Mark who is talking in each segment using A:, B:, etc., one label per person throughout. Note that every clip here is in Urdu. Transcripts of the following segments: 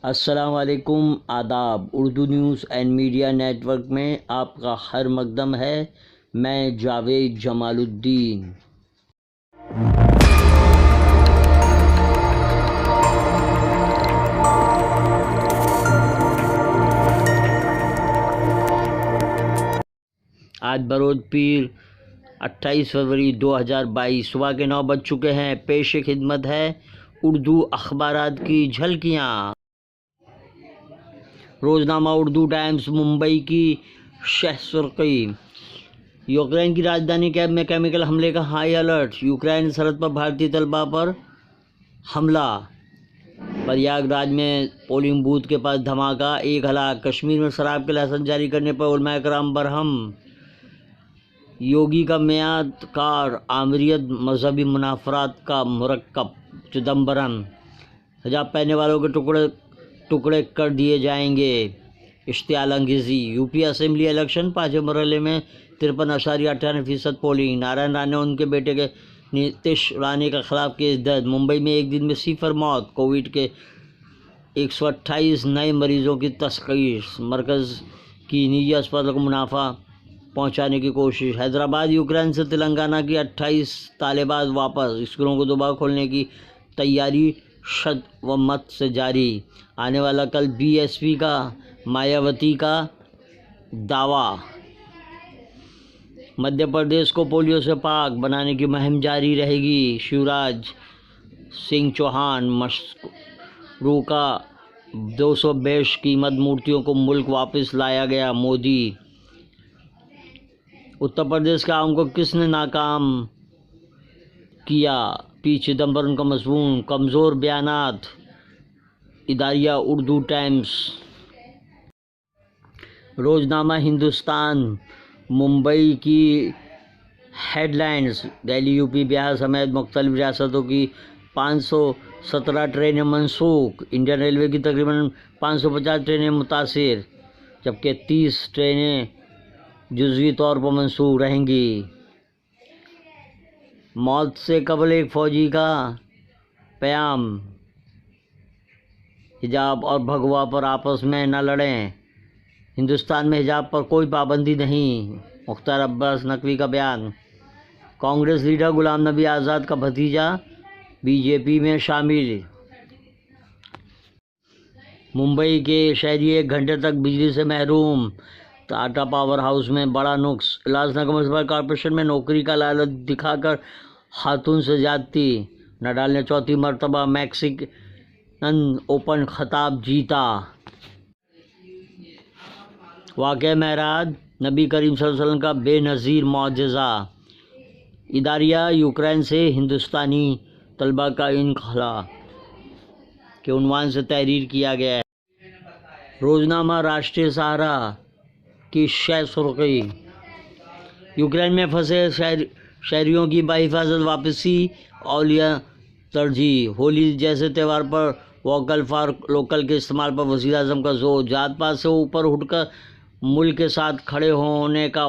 A: السلام علیکم، آداب۔ Urdu news and media network میں آپ کا خیر مقدم ہے۔ میں جاوید جمال الدین۔ آج بروز پیر 28 فروری 2022 صبح کے 9 بج چکے ہیں۔ پیش خدمت ہے اردو اخبارات کی جھلکیاں۔ روزنامہ اردو ٹائمز ممبئی کی شہ سرخی: یوکرین کی راجدھانی کیف میں کیمیکل حملے کا ہائی الرٹ، یوکرین سرحد پر بھارتی طلبہ پر حملہ، پریاگ راج میں پولنگ بوتھ کے پاس دھماکہ، 1 ہلاک، کشمیر میں شراب کے لائسنس جاری کرنے پر علماء کرام برہم، یوگی کا میعاد کار آمریت مذہبی منافرات کا مرکب، چدمبرم، حجاب پہننے والوں کے ٹکڑے کر دیے جائیں گے، اشتعال انگیزی، یو پی اسمبلی الیکشن 5ویں مرحلے میں 53.98% پولنگ، نارائن رانے اور ان کے بیٹے کے نتیش رانے کے خلاف کیس درج، ممبئی میں ایک دن میں صفر موت، کووڈ کے 128 نئے مریضوں کی تشخیص، مرکز کی نجی اسپتالوں کو منافع پہنچانے کی کوشش، حیدرآباد: یوکرین سے تلنگانہ کی 28 طالبات واپس، اسکولوں کو دوبارہ کھولنے کی تیاری شد و مت سے جاری، آنے والا کل بی ایس پی کا مایاوتی کا دعویٰ، مدھیہ پردیش کو پولیو سے پاک بنانے کی مہم جاری رہے گی، شیوراج سنگھ چوہان، مشروکہ 200 بیش قیمت مورتیوں کو ملک واپس لایا گیا، مودی، اتر پردیش کے عوام کو کس نے ناکام کیا، پی چدمبرم کا مضمون، کمزور بیانات، اداریہ اردو ٹائمز۔ روزنامہ ہندوستان ممبئی کی headlines: Delhi, U P, Bihar سمیت مختلف ریاستوں کی 517 ٹرینیں منسوخ، انڈین ریلوے کی تقریباً 550 ٹرینیں متاثر، جبکہ 30 ٹرینیں جزوی طور پر منسوخ رہیں گی۔ موت سے قبل ایک فوجی کا پیام: حجاب اور بھگوا پر آپس میں نہ لڑیں، ہندوستان میں حجاب پر کوئی پابندی نہیں، مختار عباس نقوی کا بیان۔ کانگریس لیڈر غلام نبی آزاد کا بھتیجا بی جے پی میں شامل۔ ممبئی کے شہری 1 گھنٹے تک بجلی سے محروم، ٹاٹا پاور ہاؤس میں بڑا نقص، الاس نگر میونسپل کارپوریشن میں نوکری کا لالچ دکھا کر خاتون سے زیادتی، نڈال نے 4تھی مرتبہ میکسیکن اوپن خطاب جیتا۔ واقعہ معراج، نبی کریم صلی اللہ علیہ وسلم کا بے نظیر معجزہ، اداریہ یوکرین سے ہندوستانی طلبہ کا انخلاء کے عنوان سے تحریر کیا گیا ہے۔ روزنامہ راشٹریہ سہارا کی شہ سرخی: یوکرین میں پھنسے شہریوں کی بحفاظت واپسی اولیا ترجیح، ہولی جیسے تہوار پر ووکل فار لوکل کے استعمال پر وزیر اعظم کا زور، ذات پات سے اوپر اٹھ کر ملک کے ساتھ کھڑے ہونے کا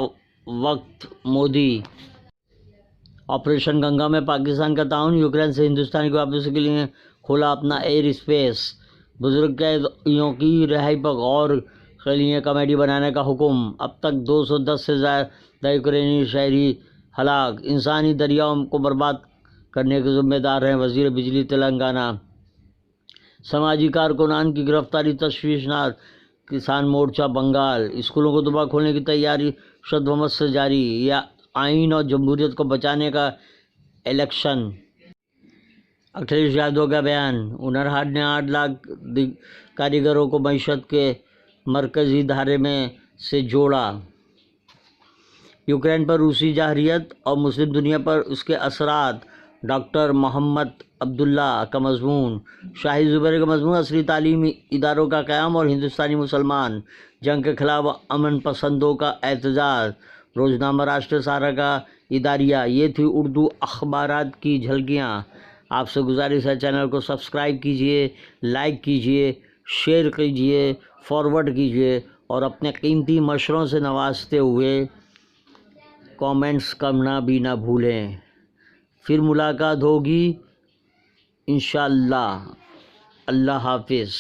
A: وقت، مودی۔ آپریشن گنگا میں پاکستان کا تعاون، یوکرین سے ہندوستان کی واپسی کے لیے کھولا اپنا ایئر اسپیس، بزرگ قیدیوں کی رہائی پر غور کے لیے کمیٹی بنانے کا حکم، اب تک 210 سے زیادہ یوکرینی شہری ہلاک، انسانی دریاؤں کو برباد کرنے کے ذمہ دار ہیں وزیر بجلی تلنگانہ۔ سماجی کارکنان کی گرفتاری تشویشناک، کسان مورچہ بنگال، اسکولوں کو دوبارہ کھولنے کی تیاری شد و مت سے جاری، یہ آئین اور جمہوریت کو بچانے کا الیکشن۔ اکھلیش یادو کا بیان، ہنر ہاٹ نے 8 لاکھ کاریگروں کو معیشت کے مرکزی دھارے میں سے جوڑا۔ یوکرین پر روسی جارحیت اور مسلم دنیا پر اس کے اثرات، ڈاکٹر محمد عبداللہ کا مضمون، شاہد زبیری کا مضمون، عصری تعلیمی اداروں کا قیام اور ہندوستانی مسلمان، جنگ کے خلاف امن پسندوں کا احتجاج۔ روزنامہ راشٹریہ سہارا کا اداریہ۔ یہ تھی اردو اخبارات کی جھلکیاں۔ آپ سے گزارش ہے چینل کو سبسکرائب کیجیے، لائک کیجیے، شیئر کیجیے، فارورڈ کیجیے اور اپنے قیمتی مشوروں سے نوازتے ہوئے کامنٹس کرنا بھی نہ بھولیں۔ پھر ملاقات ہوگی انشاءاللہ۔ اللہ حافظ۔